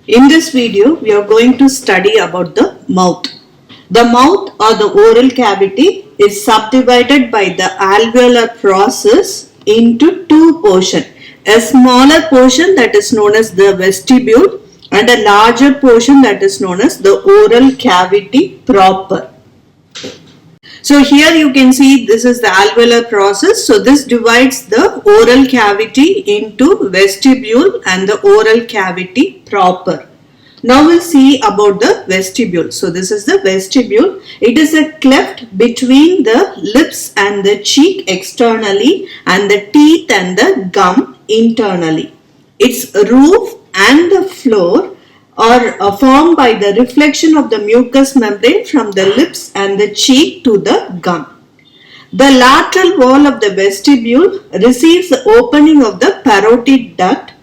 In this video, we are going to study about the mouth. The mouth or the oral cavity is subdivided by the alveolar process into two portions. A smaller portion that is known as the vestibule and a larger portion that is known as the oral cavity proper. So here you can see this is the alveolar process. So this divides the oral cavity into vestibule and the oral cavity proper. Now we'll see about the vestibule. So this is the vestibule. It is a cleft between the lips and the cheek externally and the teeth and the gum internally. Its roof and the floor are formed by the reflection of the mucous membrane from the lips and the cheek to the gum. The lateral wall of the vestibule receives the opening of the parotid duct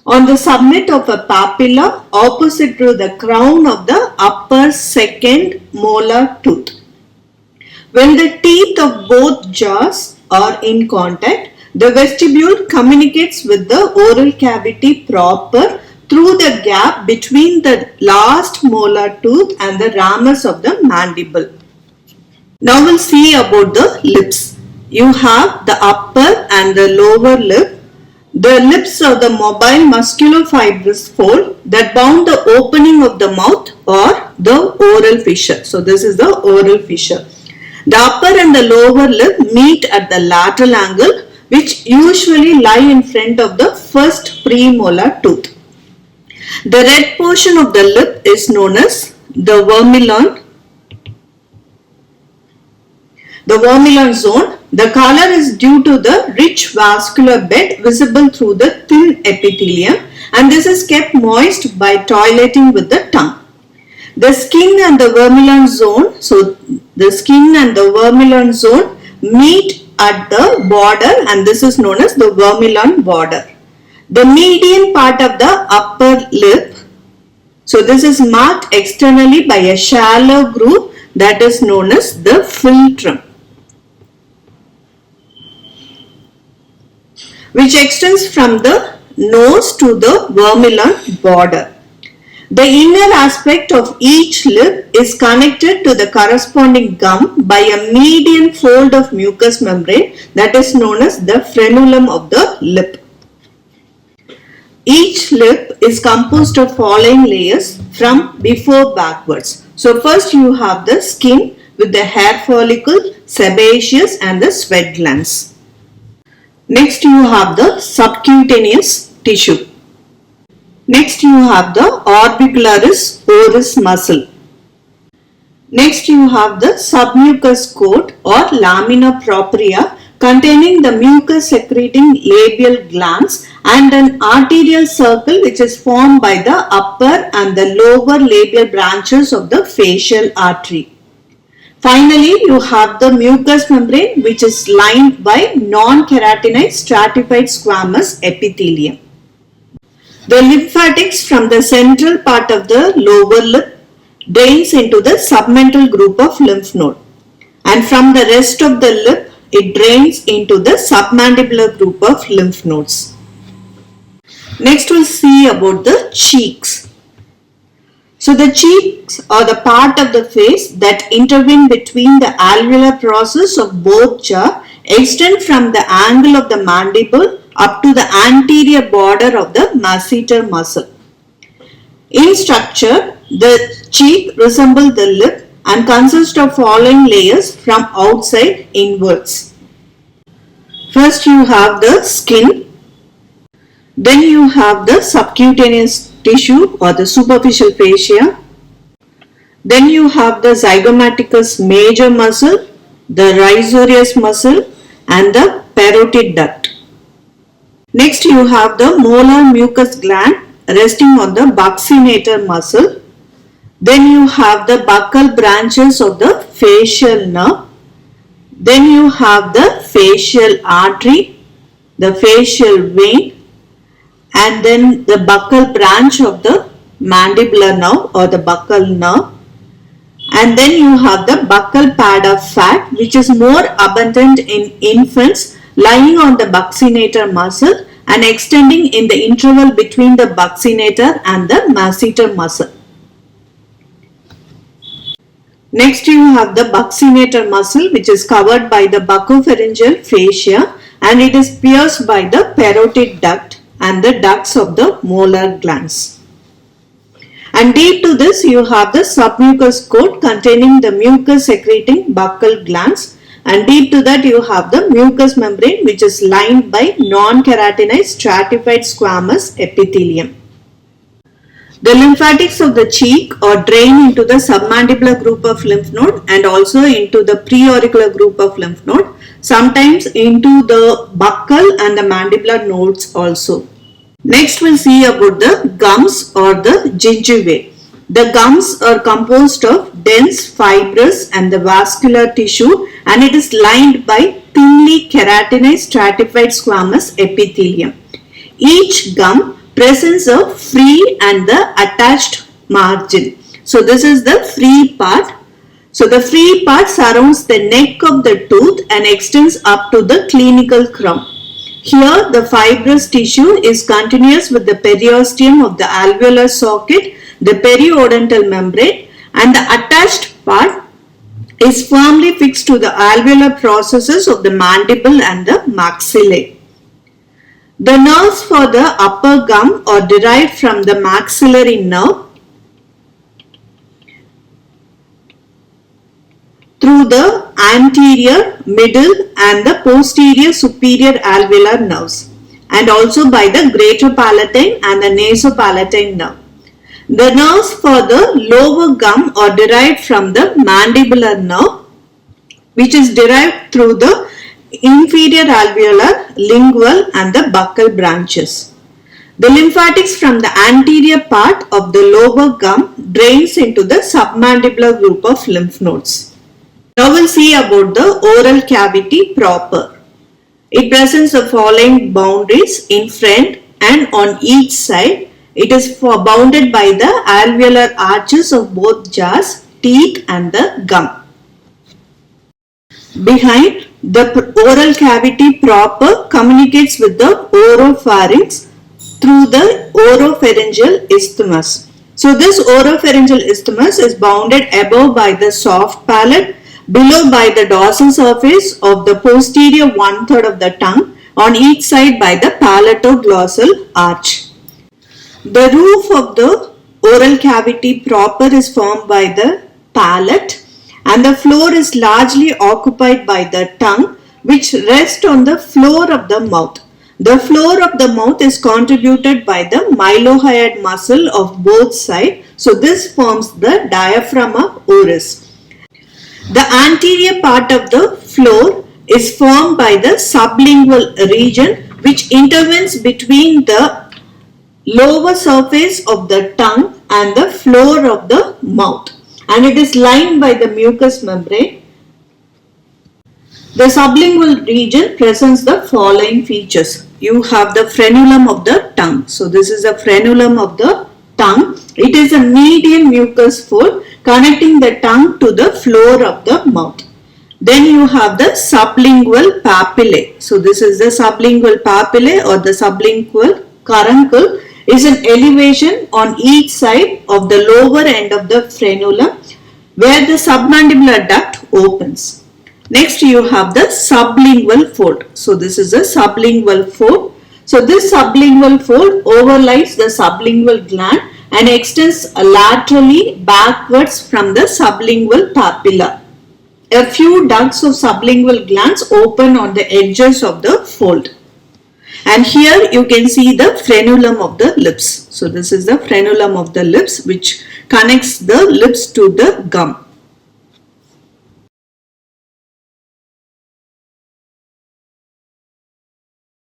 on the summit of a papilla opposite to the crown of the upper second molar tooth. When the teeth of both jaws are in contact, the vestibule communicates with the oral cavity proper through the gap between the last molar tooth and the ramus of the mandible. Now we'll see about the lips. You have the upper and the lower lip. The lips are the mobile musculofibrous fold that bound the opening of the mouth or the oral fissure. So this is the oral fissure. The upper and the lower lip meet at the lateral angle, which usually lie in front of the first premolar tooth. The red portion of the lip is known as the vermilion zone. The color is due to the rich vascular bed visible through the thin epithelium, and this is kept moist by toileting with the tongue. The skin and the vermilion zone, so the skin and the vermilion zone meet at the border, and this is known as the vermilion border. The median part of the upper lip, so this is marked externally by a shallow groove that is known as the philtrum, which extends from the nose to the vermilion border. The inner aspect of each lip is connected to the corresponding gum by a median fold of mucous membrane that is known as the frenulum of the lip. Each lip is composed of following layers from before backwards. So first you have the skin with the hair follicle, sebaceous and the sweat glands. Next you have the subcutaneous tissue. Next you have the orbicularis oris muscle. Next you have the submucous coat or lamina propria containing the mucus secreting labial glands and an arterial circle which is formed by the upper and the lower labial branches of the facial artery. Finally, you have the mucous membrane which is lined by non-keratinized stratified squamous epithelium. The lymphatics from the central part of the lower lip drains into the submental group of lymph node, and from the rest of the lip it drains into the submandibular group of lymph nodes. Next we'll see about the cheeks. So the cheeks are the part of the face that intervene between the alveolar process of both jaws, extend from the angle of the mandible up to the anterior border of the masseter muscle. In structure, the cheek resembles the lip and consists of following layers from outside inwards. First you have the skin, then you have the subcutaneous tissue or the superficial fascia, then you have the zygomaticus major muscle, the risorius muscle and the parotid duct. Next you have the molar mucous gland resting on the buccinator muscle. Then you have the buccal branches of the facial nerve. Then you have the facial artery, the facial vein, and then the buccal branch of the mandibular nerve or the buccal nerve. And then you have the buccal pad of fat which is more abundant in infants lying on the buccinator muscle and extending in the interval between the buccinator and the masseter muscle. Next you have the buccinator muscle, which is covered by the buccopharyngeal fascia, and it is pierced by the parotid duct and the ducts of the molar glands. And deep to this you have the submucous coat containing the mucus secreting buccal glands, and deep to that you have the mucous membrane, which is lined by non-keratinized stratified squamous epithelium. The lymphatics of the cheek are drained into the submandibular group of lymph node and also into the preauricular group of lymph node, sometimes into the buccal and the mandibular nodes also. Next we'll see about the gums or the gingivae. The gums are composed of dense fibrous and the vascular tissue, and it is lined by thinly keratinized stratified squamous epithelium. Each gum presents a free and the attached margin. So this is the free part. So the free part surrounds the neck of the tooth and extends up to the clinical crown. Here the fibrous tissue is continuous with the periosteum of the alveolar socket, the periodontal membrane, and the attached part is firmly fixed to the alveolar processes of the mandible and the maxillae. The nerves for the upper gum are derived from the maxillary nerve through the anterior, middle and the posterior superior alveolar nerves, and also by the greater palatine and the nasopalatine nerve. The nerves for the lower gum are derived from the mandibular nerve, which is derived through the inferior alveolar, lingual and the buccal branches. The lymphatics from the anterior part of the lower gum drains into the submandibular group of lymph nodes. Now we'll see about the oral cavity proper. It presents the following boundaries in front and on each side. It is bounded by the alveolar arches of both jaws, teeth and the gum. Behind, the oral cavity proper communicates with the oropharynx through the oropharyngeal isthmus. So this oropharyngeal isthmus is bounded above by the soft palate, below by the dorsal surface of the posterior one-third of the tongue, on each side by the palatoglossal arch. The roof of the oral cavity proper is formed by the palate, and the floor is largely occupied by the tongue, which rests on the floor of the mouth. The floor of the mouth is contributed by the mylohyoid muscle of both sides. So this forms the diaphragma oris. The anterior part of the floor is formed by the sublingual region, which intervenes between the lower surface of the tongue and the floor of the mouth, and it is lined by the mucous membrane. The sublingual region presents the following features. You have the frenulum of the tongue. So this is the frenulum of the tongue. It is a median mucous fold connecting the tongue to the floor of the mouth. Then you have the sublingual papillae. So this is the sublingual papillae or the sublingual caruncle is an elevation on each side of the lower end of the frenulum where the submandibular duct opens. Next you have the sublingual fold. So this is the sublingual fold. So this sublingual fold overlies the sublingual gland and extends laterally backwards from the sublingual papilla. A few ducts of sublingual glands open on the edges of the fold. And here you can see the frenulum of the lips. So this is the frenulum of the lips, which connects the lips to the gum.